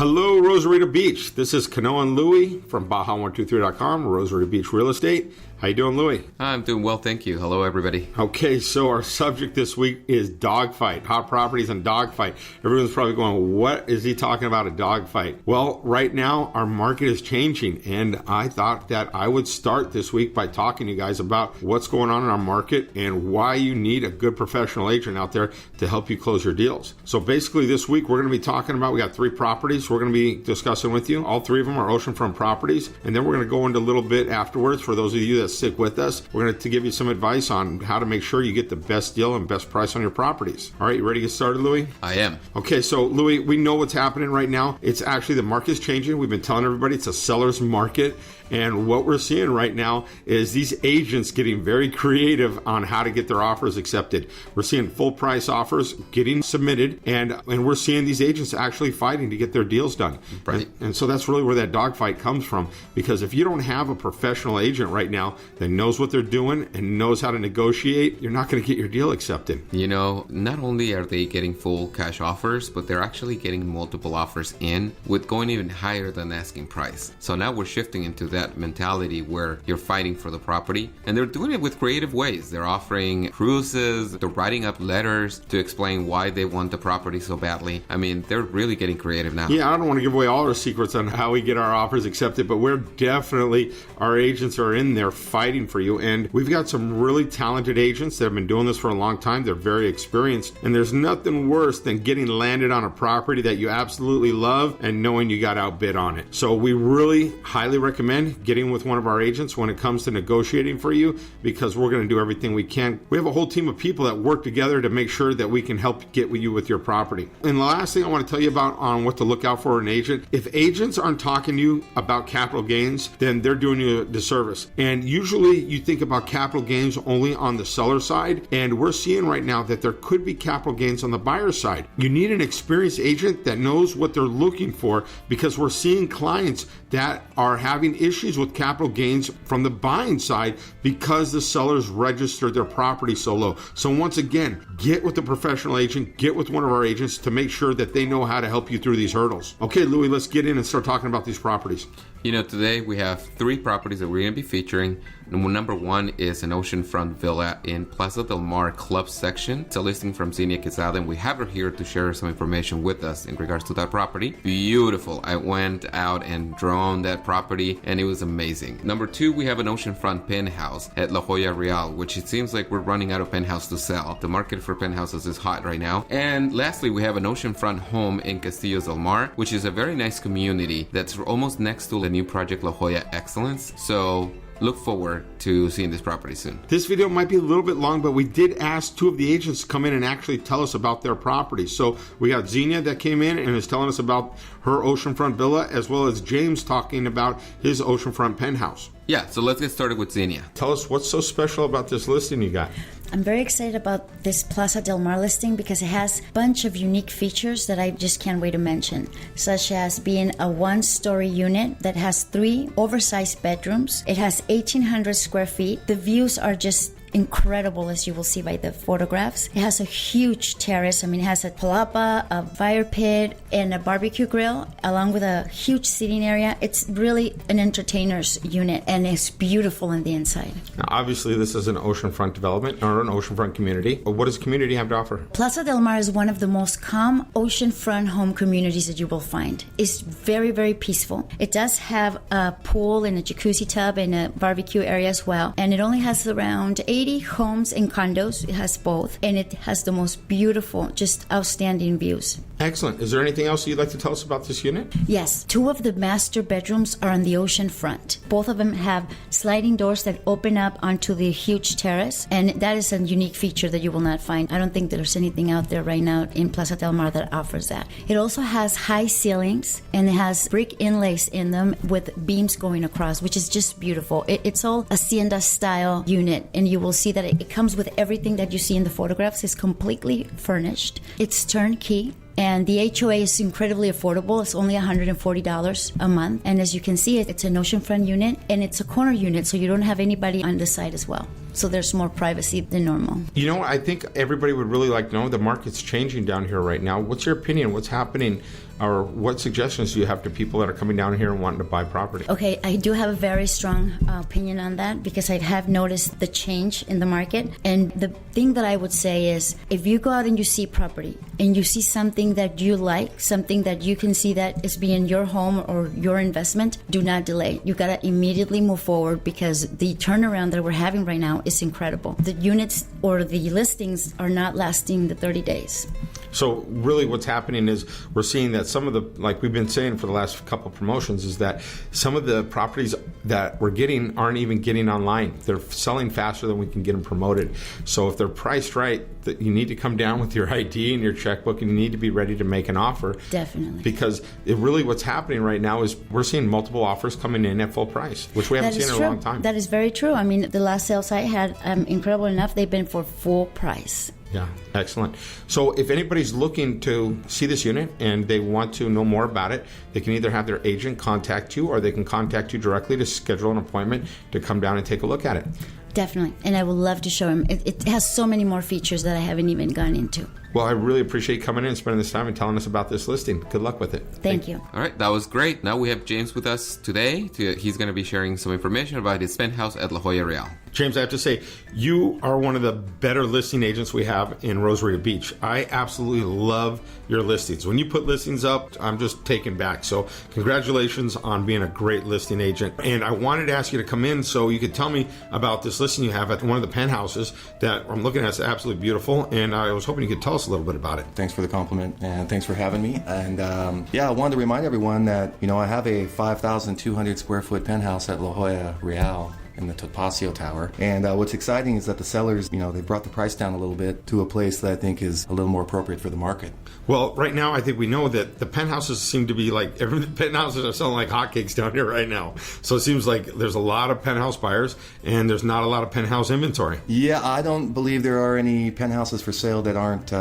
Hello, Rosarito Beach. This is Kanoa and Luis from Baja123.com, Rosarito Beach Real Estate. How you doing, Luis? I'm doing well, thank you. Hello, everybody. Okay, so our subject this week is dogfight, hot properties and dogfight. Everyone's probably going, what is he talking about, a dogfight? Well, right now, our market is changing, and I thought that I would start this week by talking to you guys about what's going on in our market and why you need a good professional agent out there to help you close your deals. So basically this week, we're going to be talking about, we got 3 properties we're going to be discussing with you. All 3 of them are oceanfront properties, and then we're going to go into a little bit afterwards for those of you that stick with us. We're going to give you some advice on how to make sure you get the best deal and best price on your properties. All right, you ready to get started, Luis? I am. Okay, so Luis, we know what's happening right now. It's actually, the market's changing. We've been telling everybody it's a seller's market. And what we're seeing right now is these agents getting very creative on how to get their offers accepted. We're seeing full price offers getting submitted, and we're seeing these agents actually fighting to get their deals done. Right. And so that's really where that dogfight comes from. Because if you don't have a professional agent right now that knows what they're doing and knows how to negotiate, you're not going to get your deal accepted. You know, not only are they getting full cash offers, but they're actually getting multiple offers in with going even higher than asking price. So now we're shifting into that mentality where you're fighting for the property, and they're doing it with creative ways. They're offering cruises, they're writing up letters to explain why they want the property so badly. I mean, they're really getting creative now. Yeah, I don't want to give away all our secrets on how we get our offers accepted, but we're definitely, our agents are in there fighting for you, and we've got some really talented agents that have been doing this for a long time. They're very experienced, and there's nothing worse than getting landed on a property that you absolutely love and knowing you got outbid on it. So we really highly recommend getting with one of our agents when it comes to negotiating for you, because we're going to do everything we can. We have a whole team of people that work together to make sure that we can help get with you with your property. And the last thing I want to tell you about on what to look out for an agent, if agents aren't talking to you about capital gains, then they're doing you a disservice. And usually you think about capital gains only on the seller side, and we're seeing right now that there could be capital gains on the buyer side. You need an experienced agent that knows what they're looking for, because we're seeing clients that are having issues with capital gains from the buying side because the sellers registered their property so low. So once again, get with the professional agent, get with one of our agents to make sure that they know how to help you through these hurdles. Okay, Luis, let's get in and start talking about these properties. You know, today we have 3 properties that we're going to be featuring. Number 1 is an oceanfront villa in Plaza del Mar Club section. It's a listing from Zinnia, and we have her here to share some information with us in regards to that property. Beautiful. I went out and drone that property, and it was amazing. Number 2, we have an oceanfront penthouse at La Jolla Rial, which it seems like we're running out of penthouse to sell. The market for penthouses is hot right now. And lastly, we have an oceanfront home in Castillo del Mar, which is a very nice community that's almost next to the new project La Jolla Excellence. So look forward to seeing this property soon. This video might be a little bit long, but we did ask 2 of the agents to come in and actually tell us about their properties. So we got Zinnia that came in and is telling us about her oceanfront villa, as well as James talking about his oceanfront penthouse. Yeah, so let's get started with Zinnia. Tell us what's so special about this listing you got. I'm very excited about this Plaza del Mar listing because it has a bunch of unique features that I just can't wait to mention, such as being a 1-story unit that has 3 oversized bedrooms. It has 1,800 square feet. The views are just incredible, as you will see by the photographs. It has a huge terrace. I mean, it has a palapa, a fire pit, and a barbecue grill, along with a huge seating area. It's really an entertainer's unit, and it's beautiful on the inside. Now, obviously, this is an oceanfront development or an oceanfront community. What does the community have to offer? Plaza del Mar is one of the most calm oceanfront home communities that you will find. It's very, very peaceful. It does have a pool and a jacuzzi tub and a barbecue area as well, and it only has around 80 homes and condos. It has both, and it has the most beautiful, just outstanding views. Excellent. Is there anything else you'd like to tell us about this unit? Yes. 2 of the master bedrooms are on the ocean front. Both of them have sliding doors that open up onto the huge terrace, and that is a unique feature that you will not find. I don't think there's anything out there right now in Plaza del Mar that offers that. It also has high ceilings, and it has brick inlays in them with beams going across, which is just beautiful. It's all hacienda style unit, and you will see that it comes with everything that you see in the photographs. It's completely furnished. It's turnkey. And the HOA is incredibly affordable. It's only $140 a month. And as you can see, it's an oceanfront unit, and it's a corner unit, so you don't have anybody on the side as well. So there's more privacy than normal. You know, I think everybody would really like to know, the market's changing down here right now. What's your opinion? What's happening or what suggestions do you have to people that are coming down here and wanting to buy property? Okay, I do have a very strong opinion on that because I have noticed the change in the market. And the thing that I would say is if you go out and you see property and you see something that you like, something that you can see that is being your home or your investment, do not delay. You got to immediately move forward because the turnaround that we're having right now is incredible. The units or the listings are not lasting the 30 days. So really what's happening is we're seeing that some of the, like we've been saying for the last couple of promotions, is that some of the properties that we're getting aren't even getting online. They're selling faster than we can get them promoted. So if they're priced right, that you need to come down with your ID and your checkbook and you need to be ready to make an offer. Definitely. Because it really what's happening right now is we're seeing multiple offers coming in at full price, which we haven't seen in a long time. That is very true. I mean, the last sales I had, incredible enough, they've been for full price. Yeah, excellent. So if anybody's looking to see this unit and they want to know more about it, they can either have their agent contact you or they can contact you directly to schedule an appointment to come down and take a look at it. Definitely. And I would love to show him. It has so many more features that I haven't even gone into. Well, I really appreciate you coming in and spending this time and telling us about this listing. Good luck with it. Thank you. All right, that was great. Now we have James with us today. He's going to be sharing some information about his penthouse at La Jolla Real. James, I have to say, you are one of the better listing agents we have in Rosarito Beach. I absolutely love your listings. When you put listings up, I'm just taken back. So congratulations on being a great listing agent. And I wanted to ask you to come in so you could tell me about this listing you have at one of the penthouses that I'm looking at. It's absolutely beautiful. And I was hoping you could tell us a little bit about it. Thanks for the compliment and thanks for having me. And I wanted to remind everyone that, I have a 5,200 square foot penthouse at La Jolla Real in the Topacio Tower. And what's exciting is that the sellers, they brought the price down a little bit to a place that I think is a little more appropriate for the market. Well, right now, I think we know that the penthouses seem to be like, every penthouses are selling like hotcakes down here right now. So it seems like there's a lot of penthouse buyers and there's not a lot of penthouse inventory. Yeah, I don't believe there are any penthouses for sale that aren't,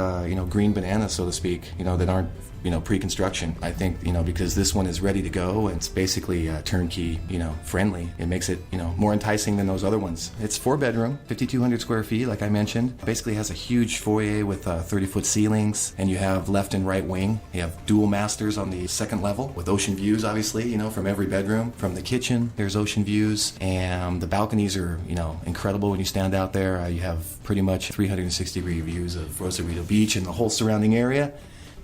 green bananas, so to speak, that aren't pre-construction. I think, because this one is ready to go and it's basically turnkey, friendly. It makes it, more enticing than those other ones. It's 4-bedroom, 5,200 square feet, like I mentioned. Basically has a huge foyer with 30-foot ceilings, and you have left and right wing. You have dual masters on the second level with ocean views, obviously, from every bedroom. From the kitchen, there's ocean views, and the balconies are, incredible when you stand out there. You have pretty much 360-degree views of Rosarito Beach and the whole surrounding area.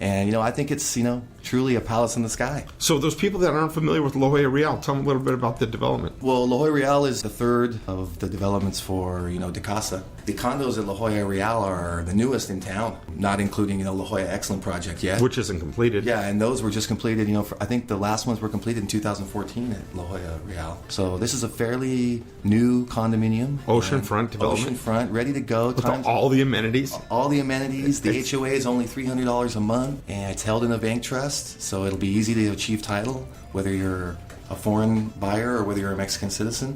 And, I think it's, truly a palace in the sky. So those people that aren't familiar with La Jolla Real, tell them a little bit about the development. Well, La Jolla Real is the third of the developments for, De Casa. The condos at La Jolla Real are the newest in town, not including, La Jolla Excellent project yet. Which isn't completed. Yeah, and those were just completed, I think the last ones were completed in 2014 at La Jolla Real. So this is a fairly new condominium. Oceanfront development. Oceanfront, ready to go. With all the amenities. All the amenities. The HOA is only $300 a month, and it's held in a bank trust, so it'll be easy to achieve title, whether you're a foreign buyer or whether you're a Mexican citizen.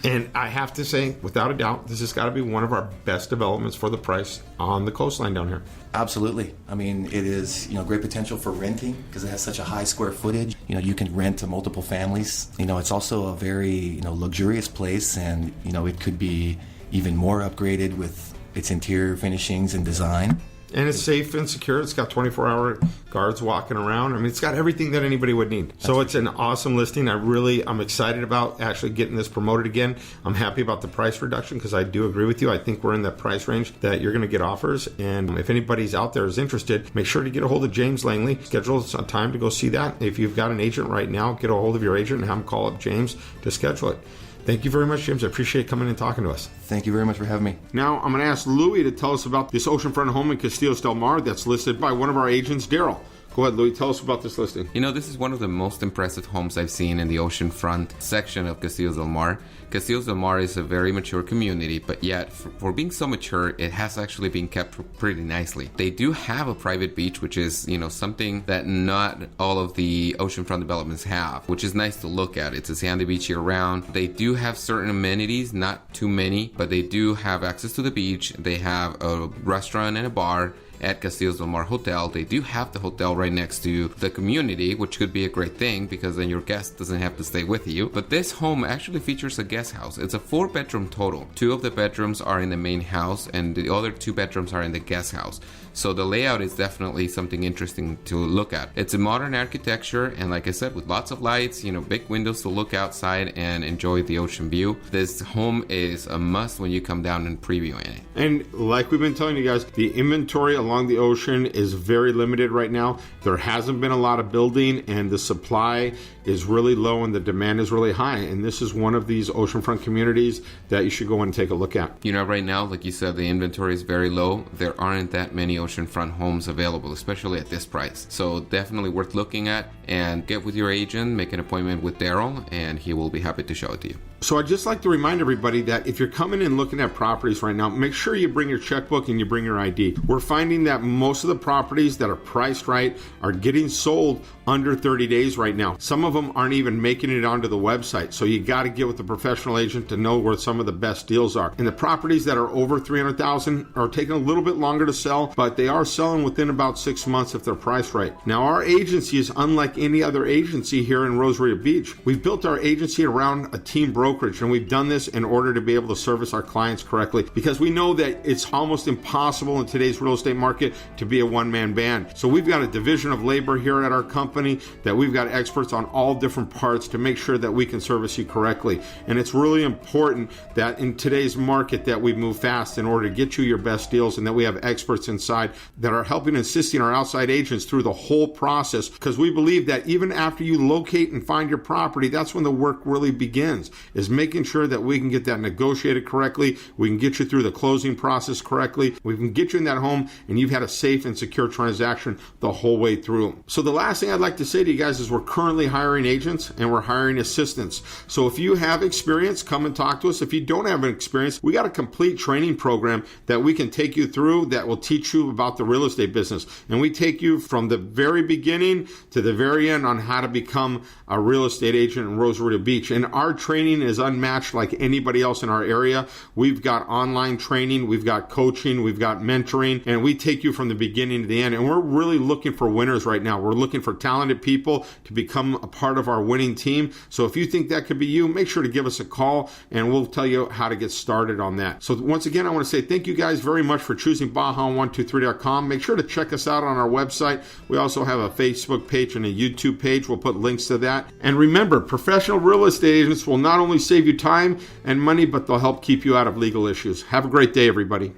And I have to say, without a doubt, this has got to be one of our best developments for the price on the coastline down here. Absolutely. I mean, it is, great potential for renting because it has such a high square footage. You can rent to multiple families. It's also a very, luxurious place, and, it could be even more upgraded with its interior finishings and design. And it's safe and secure. It's got 24-hour guards walking around. I mean, it's got everything that anybody would need. So it's an awesome listing. I'm excited about actually getting this promoted again. I'm happy about the price reduction because I do agree with you. I think we're in that price range that you're going to get offers. And if anybody's out there is interested, make sure to get a hold of James Langley. Schedule a time to go see that. If you've got an agent right now, get a hold of your agent and have him call up James to schedule it. Thank you very much, James. I appreciate coming and talking to us. Thank you very much for having me. Now, I'm going to ask Louis to tell us about this oceanfront home in Castillo Del Mar that's listed by one of our agents, Daryl. Go ahead, Louis. Tell us about this listing. This is one of the most impressive homes I've seen in the oceanfront section of Castillo Del Mar. Castillo Del Mar is a very mature community, but yet, for being so mature, it has actually been kept pretty nicely. They do have a private beach, which is, something that not all of the oceanfront developments have, which is nice to look at. It's a sandy beach year-round. They do have certain amenities, not too many, but they do have access to the beach. They have a restaurant and a bar, at Castillo Del Mar Hotel. They do have the hotel right next to the community, which could be a great thing because then your guest doesn't have to stay with you. But this home actually features a guest house. It's a 4-bedroom total. 2 of the bedrooms are in the main house and the other 2 bedrooms are in the guest house. So the layout is definitely something interesting to look at. It's a modern architecture and, like I said, with lots of lights, big windows to look outside and enjoy the ocean view. This home is a must when you come down and preview it. And like we've been telling you guys, the inventory along the ocean is very limited right now. There hasn't been a lot of building and the supply is really low and the demand is really high. And this is one of these oceanfront communities that you should go and take a look at. Right now, like you said, the inventory is very low. There aren't that many oceanfront homes available, especially at this price. So definitely worth looking at, and get with your agent, make an appointment with Daryl, and he will be happy to show it to you. So I'd just like to remind everybody that if you're coming in looking at properties right now, make sure you bring your checkbook and you bring your ID. We're finding that most of the properties that are priced right are getting sold under 30 days right now. Some of them aren't even making it onto the website. So you got to get with a professional agent to know where some of the best deals are. And the properties that are over $300,000 are taking a little bit longer to sell, but they are selling within about 6 months if they're priced right. Now, our agency is unlike any other agency here in Rosarito Beach. We've built our agency around a team brokerage, and we've done this in order to be able to service our clients correctly because we know that it's almost impossible in today's real estate market to be a one-man band. So we've got a division of labor here at our company that we've got experts on all different parts to make sure that we can service you correctly. And it's really important that in today's market that we move fast in order to get you your best deals, and that we have experts inside that are helping and assisting our outside agents through the whole process, because we believe that even after you locate and find your property, that's when the work really begins, is making sure that we can get that negotiated correctly, we can get you through the closing process correctly, we can get you in that home and you've had a safe and secure transaction the whole way through. So the last thing I'd like to say to you guys is we're currently hiring agents and we're hiring assistants. So if you have experience, come and talk to us. If you don't have an experience, we got a complete training program that we can take you through that will teach you about the real estate business. And we take you from the very beginning to the very end on how to become a real estate agent in Rosarito Beach. And our training is unmatched like anybody else in our area. We've got online training, we've got coaching, we've got mentoring, and we take you from the beginning to the end. And we're really looking for winners right now. We're looking for talented people to become a part of our winning team. So if you think that could be you, make sure to give us a call and we'll tell you how to get started on that. So once again, I want to say thank you guys very much for choosing Baja123.com. Make sure to check us out on our website. We also have a Facebook page and a YouTube page. We'll put links to that. And remember, professional real estate agents will not only save you time and money, but they'll help keep you out of legal issues. Have a great day, everybody.